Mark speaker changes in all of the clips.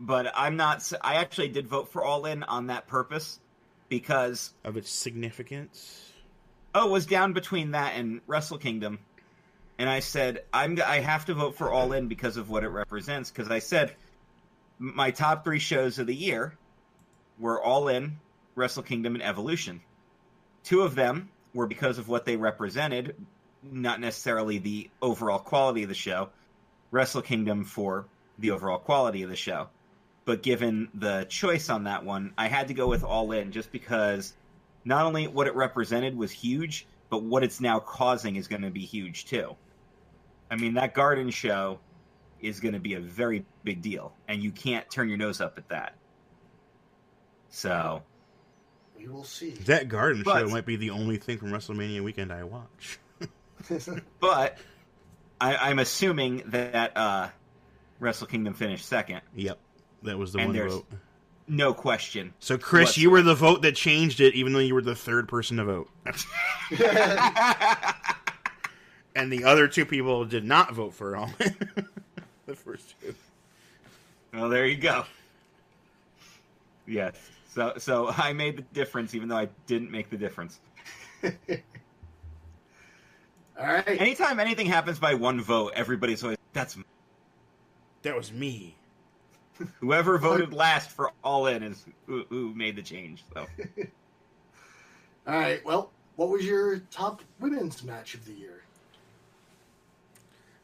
Speaker 1: but I'm not. I actually did vote for All In on that purpose because
Speaker 2: of its significance.
Speaker 1: Oh, it was down between that and Wrestle Kingdom, and I said I have to vote for All In because of what it represents. Because I said my top 3 shows of the year were All In, Wrestle Kingdom, and Evolution. 2 of them were because of what they represented, not necessarily the overall quality of the show. Wrestle Kingdom for the overall quality of the show. But given the choice on that one, I had to go with All In just because not only what it represented was huge, but what it's now causing is going to be huge too. I mean, that garden show is going to be a very big deal, and you can't turn your nose up at that. So
Speaker 3: we will see.
Speaker 2: That garden show might be the only thing from WrestleMania weekend I watch.
Speaker 1: But I'm assuming that Wrestle Kingdom finished second.
Speaker 2: Yep. That was the one vote.
Speaker 1: No question.
Speaker 2: So, Chris, you were the vote that changed it, even though you were the 3rd person to vote. And the other 2 people did not vote for All In. The first 2.
Speaker 1: Well, there you go. Yes. So I made the difference, even though I didn't make the difference.
Speaker 3: All right.
Speaker 1: Anytime anything happens by one vote, everybody's always, that
Speaker 2: was me.
Speaker 1: Whoever voted last for All In is who made the change. So.
Speaker 3: All right. Well, what was your top women's match of the year?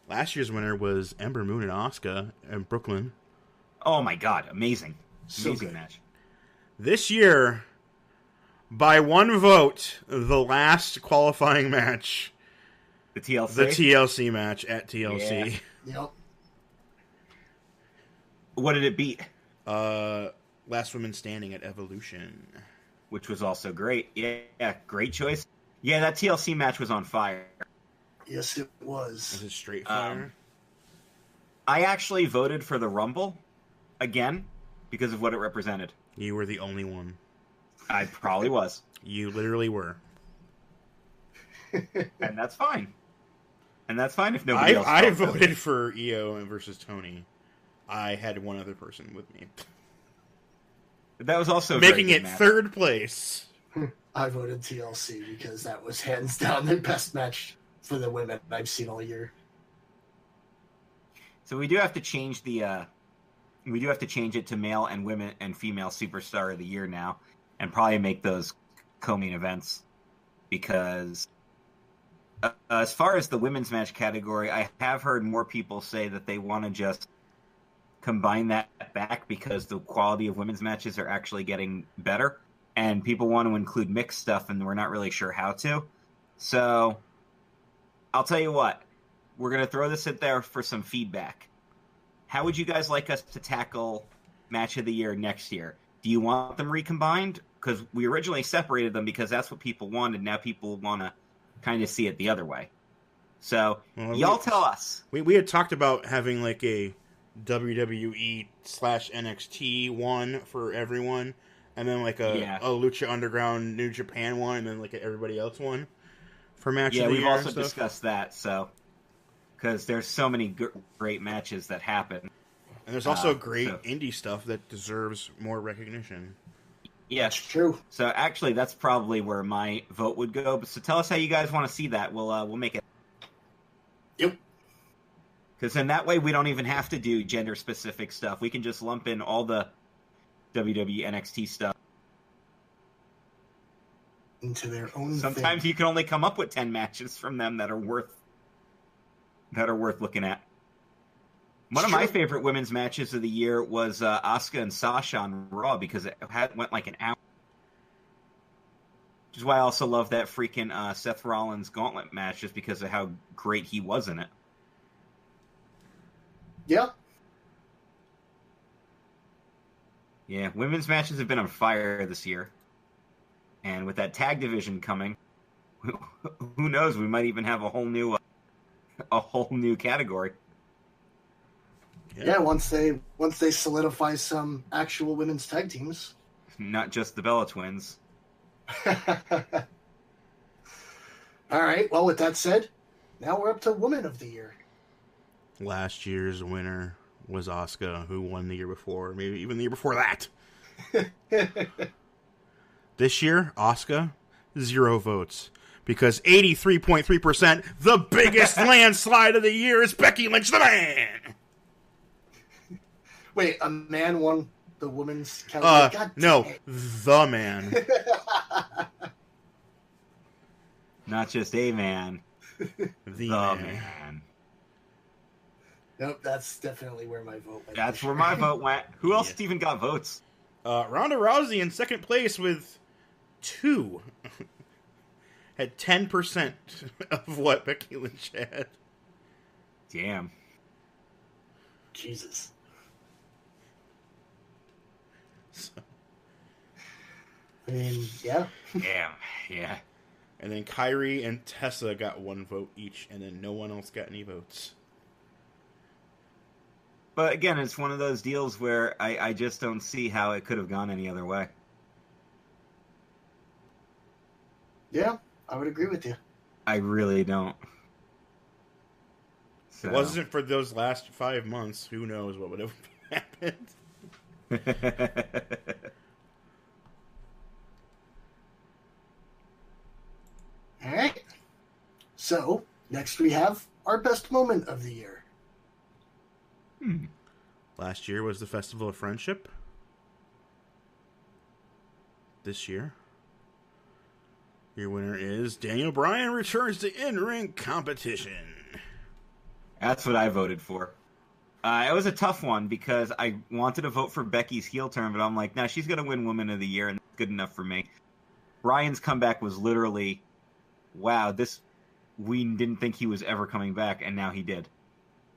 Speaker 2: Last year's winner was Ember Moon and Asuka in Brooklyn.
Speaker 1: Oh my God! Amazing match.
Speaker 2: This year, by one vote, the last qualifying match,
Speaker 1: the TLC,
Speaker 2: the TLC match at TLC.
Speaker 3: Yeah. Yep.
Speaker 1: What did it beat?
Speaker 2: Last Woman Standing at Evolution.
Speaker 1: Which was also great. Yeah, great choice. Yeah, that TLC match was on fire.
Speaker 3: Yes, it was.
Speaker 2: Was it straight fire?
Speaker 1: I actually voted for the Rumble again because of what it represented.
Speaker 2: You were the only one.
Speaker 1: I probably was.
Speaker 2: You literally were.
Speaker 1: And that's fine. And that's fine if nobody else
Speaker 2: I voted for Io versus Tony. I had one other person with me.
Speaker 1: That was also
Speaker 2: making it match. 3rd place.
Speaker 3: I voted TLC because that was hands down the best match for the women I've seen all year.
Speaker 1: So we do have to change it to male and women and female superstar of the year now, and probably make those co-main events, because as far as the women's match category, I have heard more people say that they want to just combine that back because the quality of women's matches are actually getting better, and people want to include mixed stuff, and we're not really sure how to. So I'll tell you what, we're going to throw this in there for some feedback. How would you guys like us to tackle Match of the Year next year? Do you want them recombined? Because we originally separated them because that's what people wanted. Now people want to kind of see it the other way. So, y'all tell us.
Speaker 2: We had talked about having like a WWE/NXT one for everyone, and then like a Lucha Underground New Japan one, and then like everybody else one for Match of the Year.
Speaker 1: Yeah, we've also discussed that, so... Because there's so many great matches that happen.
Speaker 2: And there's also great indie stuff that deserves more recognition.
Speaker 1: Yes,
Speaker 3: true.
Speaker 1: So actually, that's probably where my vote would go. But so tell us how you guys want to see that. We'll make it.
Speaker 3: Yep.
Speaker 1: Because in that way, we don't even have to do gender-specific stuff. We can just lump in all the WWE NXT stuff
Speaker 3: into their own
Speaker 1: Sometimes
Speaker 3: thing.
Speaker 1: You can only come up with 10 matches from them that are worth looking at. One of my favorite women's matches of the year was Asuka and Sasha on Raw because it went like an hour. Which is why I also love that freaking Seth Rollins gauntlet match, just because of how great he was in it.
Speaker 3: Yeah.
Speaker 1: Yeah, women's matches have been on fire this year. And with that tag division coming, who knows, we might even have a whole new category.
Speaker 3: Yeah, once they solidify some actual women's tag teams.
Speaker 1: Not just the Bella Twins.
Speaker 3: All right, well, with that said, now we're up to Woman of the Year.
Speaker 2: Last year's winner was Asuka, who won the year before, maybe even the year before that. This year, Asuka, 0 votes. Because 83.3%, the biggest landslide of the year is Becky Lynch, the man!
Speaker 3: Wait, a man won the women's category?
Speaker 2: No, the man.
Speaker 1: Not just a man.
Speaker 2: The man.
Speaker 3: Nope, that's definitely where my vote went.
Speaker 1: That's where my vote went. Who else even got votes?
Speaker 2: Ronda Rousey in second place with 2. Had 10% of what Becky Lynch had.
Speaker 1: Damn.
Speaker 3: Jesus.
Speaker 2: So.
Speaker 3: I mean, yeah.
Speaker 1: Damn, yeah.
Speaker 2: And then Kyrie and Tessa got 1 vote each, and then no one else got any votes.
Speaker 1: But again, it's one of those deals where I just don't see how it could have gone any other way.
Speaker 3: Yeah, I would agree with you.
Speaker 1: I really don't.
Speaker 2: So. If it wasn't for those last 5 months, who knows what would have happened.
Speaker 3: All right. So, next we have our best moment of the year.
Speaker 2: Last year was the Festival of Friendship. This year, your winner is Daniel Bryan returns to in-ring competition.
Speaker 1: That's what I voted for. It was a tough one because I wanted to vote for Becky's heel turn, but I'm like, nah, she's going to win Woman of the Year, and that's good enough for me. Bryan's comeback was literally, wow, we didn't think he was ever coming back, and now he did.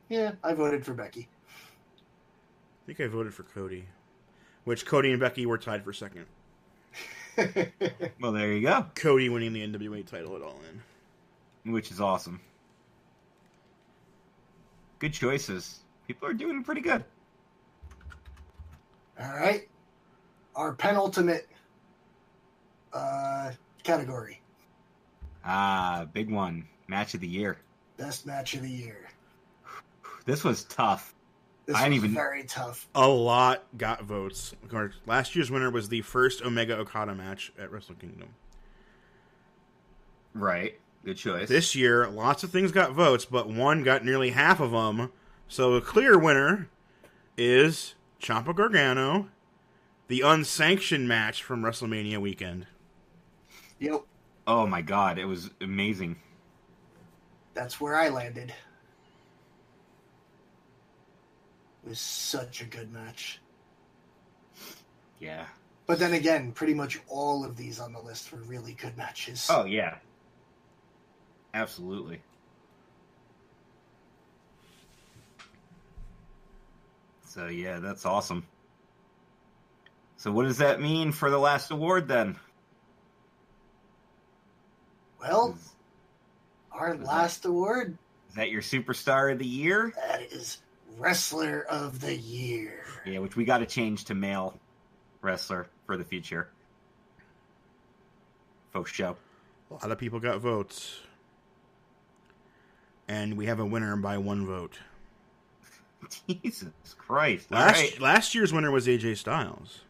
Speaker 3: Yeah, I voted for Becky.
Speaker 2: I think I voted for Cody, which Cody and Becky were tied for second.
Speaker 1: Well, there you go.
Speaker 2: Cody winning the NWA title at All In.
Speaker 1: Which is awesome. Good choices. People are doing pretty good.
Speaker 3: All right. Our penultimate category.
Speaker 1: Big one. Match of the year.
Speaker 3: Best match of the year.
Speaker 1: This was tough.
Speaker 3: This was very tough.
Speaker 2: A lot got votes. Last year's winner was the first Omega Okada match at Wrestle Kingdom.
Speaker 1: Right. Good choice.
Speaker 2: This year, lots of things got votes, but one got nearly half of them. So the clear winner is Ciampa Gargano, the unsanctioned match from WrestleMania weekend.
Speaker 3: Yep.
Speaker 1: Oh my God, it was amazing.
Speaker 3: That's where I landed. It was such a good match.
Speaker 1: Yeah.
Speaker 3: But then again, pretty much all of these on the list were really good matches.
Speaker 1: Oh, yeah. Absolutely. So, yeah, that's awesome. So what does that mean for the last award, then?
Speaker 3: Well, our last award...
Speaker 1: Is that your Superstar of the Year?
Speaker 3: That is Wrestler of the Year.
Speaker 1: Yeah, which we got to change to male wrestler for the future. Folks show.
Speaker 2: A lot of people got votes. And we have a winner by 1 vote.
Speaker 1: Jesus Christ.
Speaker 2: Last year's winner was AJ Styles.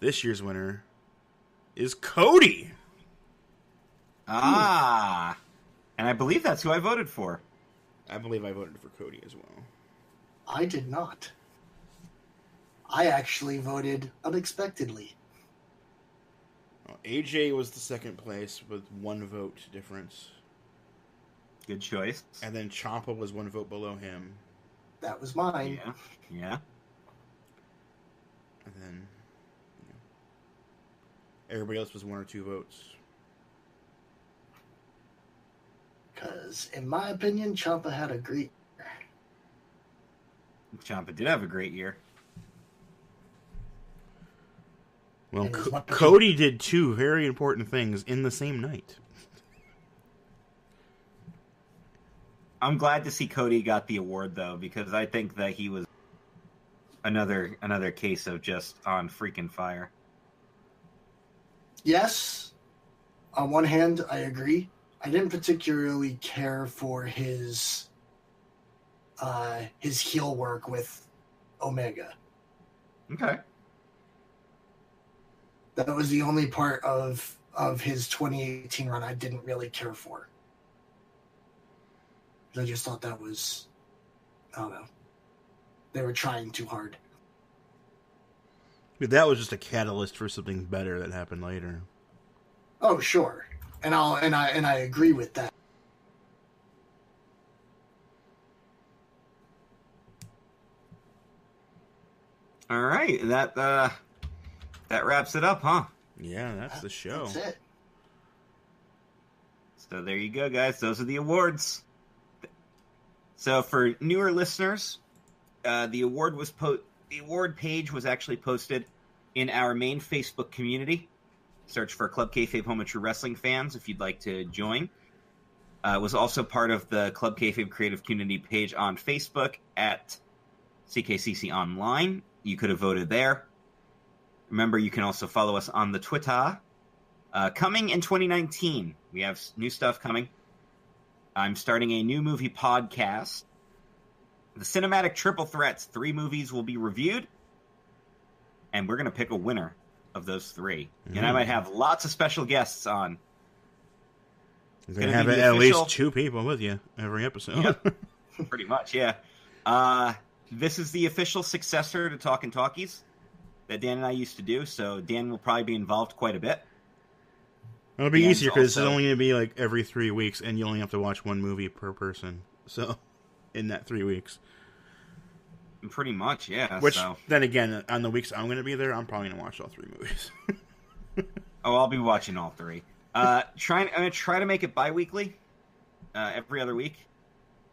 Speaker 2: This year's winner is Cody.
Speaker 1: And I believe that's who I voted for.
Speaker 2: I believe I voted for Cody as well.
Speaker 3: I did not. I actually voted unexpectedly.
Speaker 2: Well, AJ was the second place with 1 vote difference.
Speaker 1: Good choice.
Speaker 2: And then Ciampa was 1 vote below him.
Speaker 3: That was mine.
Speaker 1: Yeah.
Speaker 2: And then everybody else was 1 or 2 votes.
Speaker 3: Because, in my opinion, Ciampa had a great year.
Speaker 1: Ciampa did have a great year.
Speaker 2: Well, Cody did 2 very important things in the same night.
Speaker 1: I'm glad to see Cody got the award, though, because I think that he was another case of just on freaking fire.
Speaker 3: Yes. On one hand, I agree. I didn't particularly care for his his heel work with Omega.
Speaker 1: Okay.
Speaker 3: That was the only part of his 2018 run I didn't really care for. I just thought that was, I don't know, they were trying too hard.
Speaker 2: But that was just a catalyst for something better that happened later.
Speaker 3: Oh, sure, and I agree with that.
Speaker 1: All right, that wraps it up, huh?
Speaker 2: Yeah, that's the show.
Speaker 3: That's it.
Speaker 1: So there you go, guys. Those are the awards. So for newer listeners, the award page was actually posted in our main Facebook community. Search for Club Kayfabe Home of True Wrestling Fans if you'd like to join. It was also part of the Club Kayfabe Creative Community page on Facebook at CKCC Online. You could have voted there. Remember, you can also follow us on the Twitter. Coming in 2019, we have new stuff coming. I'm starting a new movie podcast. The Cinematic Triple Threats. 3 movies will be reviewed. And we're going to pick a winner of those 3. And I might have lots of special guests on.
Speaker 2: You're going to have at least 2 people with you every episode.
Speaker 1: Yep. Pretty much, yeah. This is the official successor to Talkin' Talkies that Dan and I used to do, so Dan will probably be involved quite a bit.
Speaker 2: It'll be easier because it's only going to be like every 3 weeks, and you only have to watch 1 movie per person. So, in that 3 weeks.
Speaker 1: Pretty much, yeah.
Speaker 2: Which, then again, on the weeks I'm going to be there, I'm probably going to watch all 3 movies.
Speaker 1: Oh, I'll be watching all 3. I'm going to try to make it bi-weekly, every other week,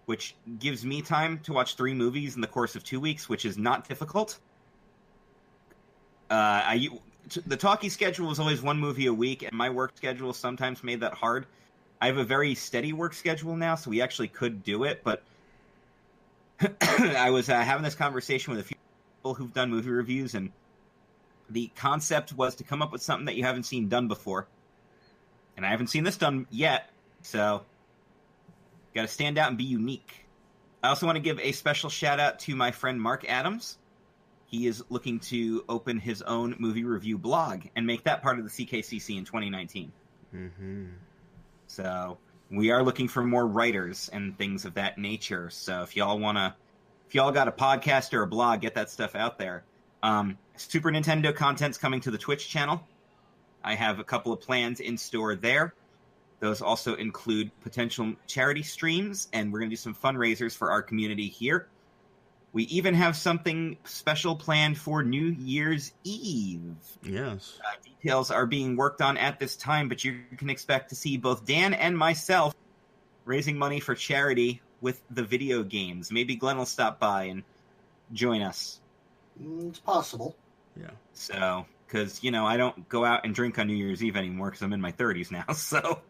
Speaker 1: which gives me time to watch 3 movies in the course of 2 weeks, which is not difficult. The talkie schedule was always 1 movie a week, and my work schedule sometimes made that hard. I have a very steady work schedule now, so we actually could do it, but I was having this conversation with a few people who've done movie reviews, and the concept was to come up with something that you haven't seen done before. And I haven't seen this done yet, so got to stand out and be unique. I also want to give a special shout-out to my friend Mark Adams. He is looking to open his own movie review blog and make that part of the CKCC in 2019.
Speaker 2: Mm-hmm.
Speaker 1: So we are looking for more writers and things of that nature. So if y'all got a podcast or a blog, get that stuff out there. Super Nintendo content's coming to the Twitch channel. I have a couple of plans in store there. Those also include potential charity streams, and we're going to do some fundraisers for our community here. We even have something special planned for New Year's Eve.
Speaker 2: Yes.
Speaker 1: Details are being worked on at this time, but you can expect to see both Dan and myself raising money for charity with the video games. Maybe Glenn will stop by and join us.
Speaker 3: It's possible.
Speaker 2: Yeah.
Speaker 1: So, because, I don't go out and drink on New Year's Eve anymore because I'm in my 30s now, so.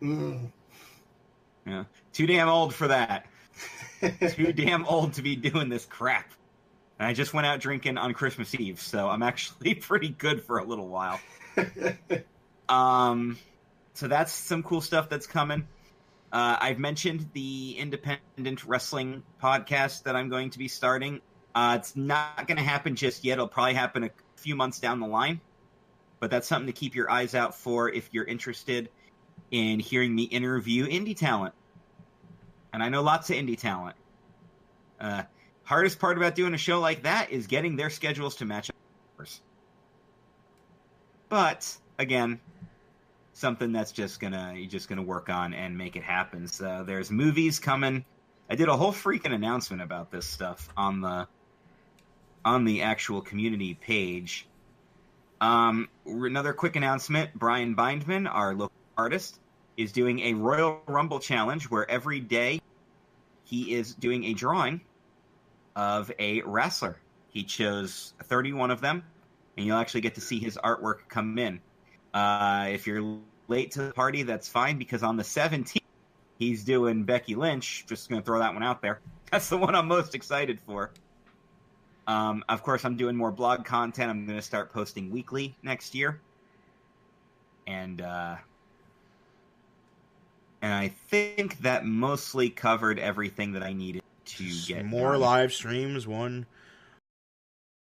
Speaker 1: Yeah. Too damn old for that. Too damn old to be doing this crap. And I just went out drinking on Christmas Eve, so I'm actually pretty good for a little while. So that's some cool stuff that's coming. I've mentioned the independent wrestling podcast that I'm going to be starting. It's not going to happen just yet. It'll probably happen a few months down the line. But that's something to keep your eyes out for if you're interested in hearing me interview indie talent. And I know lots of indie talent. Hardest part about doing a show like that is getting their schedules to match up. But, again, something that's you're just gonna work on and make it happen. So there's movies coming. I did a whole freaking announcement about this stuff on the actual community page. Another quick announcement: Brian Bindman, our local artist, is doing a Royal Rumble challenge where every day he is doing a drawing of a wrestler. He chose 31 of them, and you'll actually get to see his artwork come in. If you're late to the party, that's fine, because on the 17th, he's doing Becky Lynch. Just going to throw that one out there. That's the one I'm most excited for. Of course, I'm doing more blog content. I'm going to start posting weekly next year. And I think that mostly covered everything that I needed to get
Speaker 2: more
Speaker 1: done.
Speaker 2: live streams, one